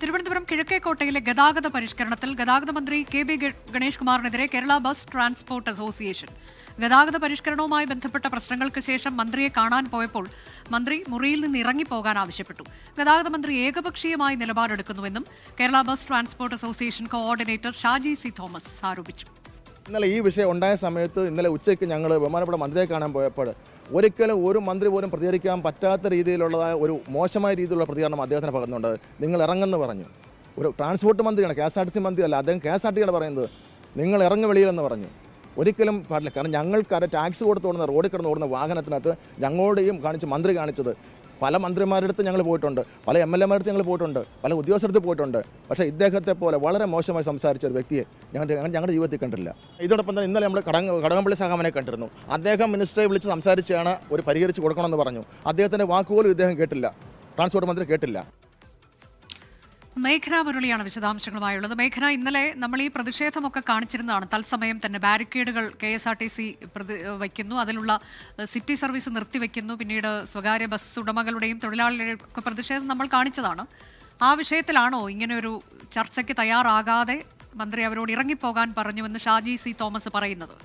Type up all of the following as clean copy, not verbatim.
തിരുവനന്തപുരം കിഴക്കേക്കോട്ടയിലെ ഗതാഗത പരിഷ്കരണത്തിൽ ഗതാഗത മന്ത്രി കെ.ബി. ഗണേഷ് കുമാറിനെതിരെ കേരള ബസ് ട്രാൻസ്പോർട്ട് അസോസിയേഷൻ. ഗതാഗത പരിഷ്കരണവുമായി ബന്ധപ്പെട്ട പ്രശ്നങ്ങൾക്ക് ശേഷം മന്ത്രിയെ കാണാൻ പോയപ്പോൾ മന്ത്രി മുറിയിൽ നിന്ന് ഇറങ്ങിപ്പോകാൻ ആവശ്യപ്പെട്ടു. ഗതാഗത മന്ത്രി ഏകപക്ഷീയമായി നിലപാടെടുക്കുന്നുവെന്നും Kerala bus transport association coordinator Shaji C Thomas ആരോപിച്ചു. ഇന്നലെ ഈ വിഷയം ഉണ്ടായ സമയത്ത് ഇന്നലെ ഉച്ചയ്ക്ക് ഞങ്ങൾ ബഹുമാനപ്പെട്ട മന്ത്രിയെ കാണാൻ പോയപ്പോൾ ഒരിക്കലും ഒരു മന്ത്രി പോലും പ്രതികരിക്കാൻ പറ്റാത്ത രീതിയിലുള്ളതായ ഒരു മോശമായ രീതിയിലുള്ള പ്രതികരണം അദ്ദേഹത്തിന് പകർന്നുണ്ട്. നിങ്ങൾ ഇറങ്ങുമെന്ന് പറഞ്ഞു. ഒരു ട്രാൻസ്പോർട്ട് മന്ത്രിയാണ്, KSRTC മന്ത്രിയല്ല, അദ്ദേഹം KSRTCയാണ് പറയുന്നത്. നിങ്ങൾ ഇറങ്ങി വെളിയിലെന്ന് പറഞ്ഞു. ഒരിക്കലും പാടില്ല. കാരണം ഞങ്ങൾക്ക് ടാക്സ് കൊടുത്ത് ഓടുന്ന റോഡിൽ കിടന്ന് ഓടുന്ന വാഹനത്തിനകത്ത് ഞങ്ങളോടെയും മന്ത്രി കാണിച്ചത് പല മന്ത്രിമാരുടെ അടുത്ത് ഞങ്ങൾ പോയിട്ടുണ്ട്, പല MLA മാരുടെ ഞങ്ങൾ പോയിട്ടുണ്ട്, പല ഉദ്യോഗസ്ഥരുടെ പോയിട്ടുണ്ട്. പക്ഷേ ഇദ്ദേഹത്തെ പോലെ വളരെ മോശമായി സംസാരിച്ച ഒരു വ്യക്തിയെ ഞങ്ങളുടെ ജീവിതത്തിൽ കണ്ടില്ല. ഇതോടൊപ്പം തന്നെ ഇന്നലെ നമ്മൾ കടകംപള്ളി സഖാവിനെ കണ്ടിരുന്നു. അദ്ദേഹം മിനിസ്റ്ററെ വിളിച്ച് സംസാരിച്ചാണ് ഒരു പരിഹരിച്ച് കൊടുക്കണമെന്ന് പറഞ്ഞു. അദ്ദേഹത്തിൻ്റെ വാക്കുപോലും ഇദ്ദേഹം കേട്ടില്ല, ട്രാൻസ്പോർട്ട് മന്ത്രി കേട്ടില്ല. മേഘന മുരളിയാണ് വിശദാംശങ്ങളുമായുള്ളത്. മേഘന, ഇന്നലെ നമ്മൾ ഈ പ്രതിഷേധമൊക്കെ കാണിച്ചിരുന്നതാണ്. തത്സമയം തന്നെ ബാരിക്കേഡുകൾ KSRTC വയ്ക്കുന്നു, അതിലുള്ള സിറ്റി സർവീസ് നിർത്തിവെക്കുന്നു, പിന്നീട് സ്വകാര്യ ബസ് ഉടമകളുടെയും തൊഴിലാളികളുടെയും ഒക്കെ പ്രതിഷേധം നമ്മൾ കാണിച്ചതാണ്. ആ വിഷയത്തിലാണോ ഇങ്ങനെയൊരു ചർച്ചയ്ക്ക് തയ്യാറാകാതെ മന്ത്രി അവരോട് ഇറങ്ങിപ്പോകാൻ പറഞ്ഞുവെന്ന് ഷാജി സി തോമസ് പറയുന്നത്?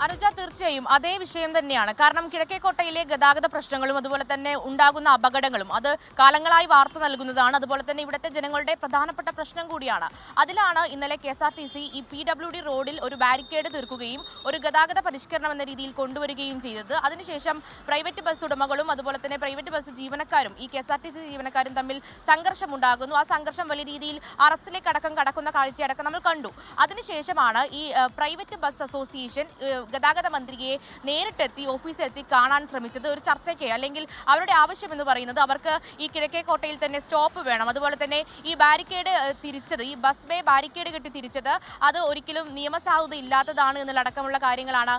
അനുജ, തീർച്ചയായും അതേ വിഷയം തന്നെയാണ്. കാരണം കിഴക്കേക്കോട്ടയിലെ ഗതാഗത പ്രശ്നങ്ങളും അതുപോലെ തന്നെ ഉണ്ടാകുന്ന അപകടങ്ങളും അത് കാലങ്ങളായി വാർത്ത നൽകുന്നതാണ്. അതുപോലെ തന്നെ ഇവിടുത്തെ ജനങ്ങളുടെ പ്രധാനപ്പെട്ട പ്രശ്നം കൂടിയാണ്. അതിലാണ് ഇന്നലെ KSRTC ഈ PWD റോഡിൽ ഒരു ബാരിക്കേഡ് തീർക്കുകയും ഒരു ഗതാഗത പരിഷ്കരണം എന്ന രീതിയിൽ കൊണ്ടുവരികയും ചെയ്തത്. അതിനുശേഷം പ്രൈവറ്റ് ബസ് ഉടമകളും അതുപോലെ തന്നെ പ്രൈവറ്റ് ബസ് ജീവനക്കാരും ഈ KSRTC ജീവനക്കാരും തമ്മിൽ സംഘർഷമുണ്ടാകുന്നു. ആ സംഘർഷം വലിയ രീതിയിൽ അറസ്റ്റിലേക്ക് അടക്കം കടക്കുന്ന കാഴ്ചയടക്കം നമ്മൾ കണ്ടു. അതിനുശേഷമാണ് ഈ പ്രൈവറ്റ് ബസ് അസോസിയേഷൻ ഗതാഗത മന്ത്രിയെ നേരിട്ടെത്തി ഓഫീസിലെത്തി കാണാൻ ശ്രമിച്ചത്. ഒരു ചർച്ചയ്ക്ക്, അല്ലെങ്കിൽ അവരുടെ ആവശ്യം എന്ന് പറയുന്നത് അവർക്ക് ഈ കിഴക്കേക്കോട്ടയിൽ തന്നെ സ്റ്റോപ്പ് വേണം, അതുപോലെ തന്നെ ഈ ബാരിക്കേഡ് തിരിച്ചത്, ഈ ബസ് ബേ ബാരിക്കേഡ് കെട്ടി തിരിച്ചത് അത് ഒരിക്കലും നിയമസാധുത ഇല്ലാത്തതാണ് എന്നുള്ളടക്കമുള്ള കാര്യങ്ങളാണ്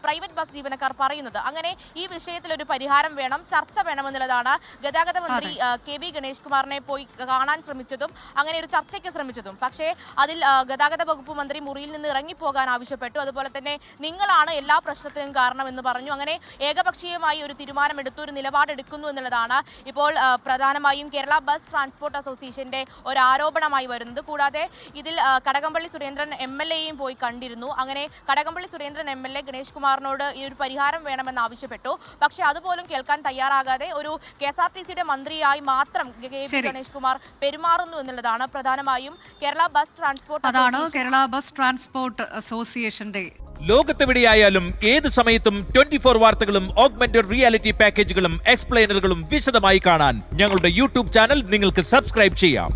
പ്രൈവറ്റ് ബസ് ജീവനക്കാർ പറയുന്നത്. അങ്ങനെ ഈ വിഷയത്തിൽ ഒരു പരിഹാരം വേണം, ചർച്ച വേണമെന്നുള്ളതാണ് ഗതാഗത മന്ത്രി കെ.ബി. ഗണേഷ് കുമാറിനെ പോയി കാണാൻ ശ്രമിച്ചതും അങ്ങനെ ഒരു ചർച്ചയ്ക്ക് ശ്രമിച്ചതും. പക്ഷേ അതിൽ ഗതാഗത വകുപ്പ് മന്ത്രി മുറിയിൽ നിന്ന് ഇറങ്ങിപ്പോകാൻ ആവശ്യപ്പെട്ടു. അതുപോലെ തന്നെ നിങ്ങളാണ് എല്ലാ പ്രശ്നത്തിനും കാരണമെന്ന് പറഞ്ഞു. അങ്ങനെ ഏകപക്ഷീയമായി ഒരു തീരുമാനമെടുത്തു, ഒരു നിലപാടെടുക്കുന്നു എന്നുള്ളതാണ് ഇപ്പോൾ പ്രധാനമായും കേരള ബസ് ട്രാൻസ്പോർട്ട് അസോസിയേഷന്റെ ഒരു ആരോപണമായി വരുന്നത്. കൂടാതെ ഇതിൽ കടകംപള്ളി സുരേന്ദ്രൻ MLAയും പോയി കണ്ടിരുന്നു. അങ്ങനെ കടകംപള്ളി സുരേന്ദ്രൻ MLA ഗണേഷ് കുമാറിനോട് ഈ ഒരു പരിഹാരം വേണമെന്ന് ആവശ്യപ്പെട്ടു. പക്ഷേ അതുപോലും കേൾക്കാൻ തയ്യാറാകാതെ ഒരു KSRTCയുടെ മന്ത്രിയായി മാത്രം കെ.ബി. ഗണേഷ് കുമാർ പെരുമാറുന്നു എന്നുള്ളതാണ് പ്രധാനമായും കേരള ബസ് ട്രാൻസ്പോർട്ട് അസോസിയേഷന്റെ. ലോകത്തെവിടെയായാലും ഏത് സമയത്തും 24 വാർത്തകളും ഓഗ്മെന്റഡ് റിയാലിറ്റി പാക്കേജുകളും എക്സ്പ്ലെയിനറുകളും വിശദമായി കാണാൻ ഞങ്ങളുടെ YouTube ചാനൽ നിങ്ങൾക്ക് സബ്സ്ക്രൈബ് ചെയ്യാം.